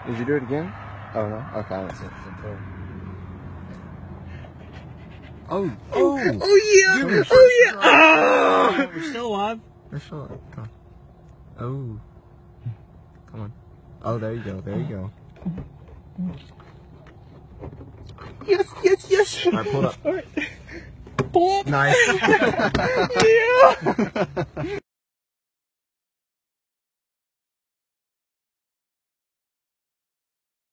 Did you do it again? Oh no? Okay, I didn't see it. Oh! Oh! Oh yeah! Oh yeah! Oh! We're still alive. We're still alive. Come on. Oh. Come on. Oh, there you go. There you go. Yes! Yes! Yes! Alright, pull it up. All right. Pull up. Nice. Yeah.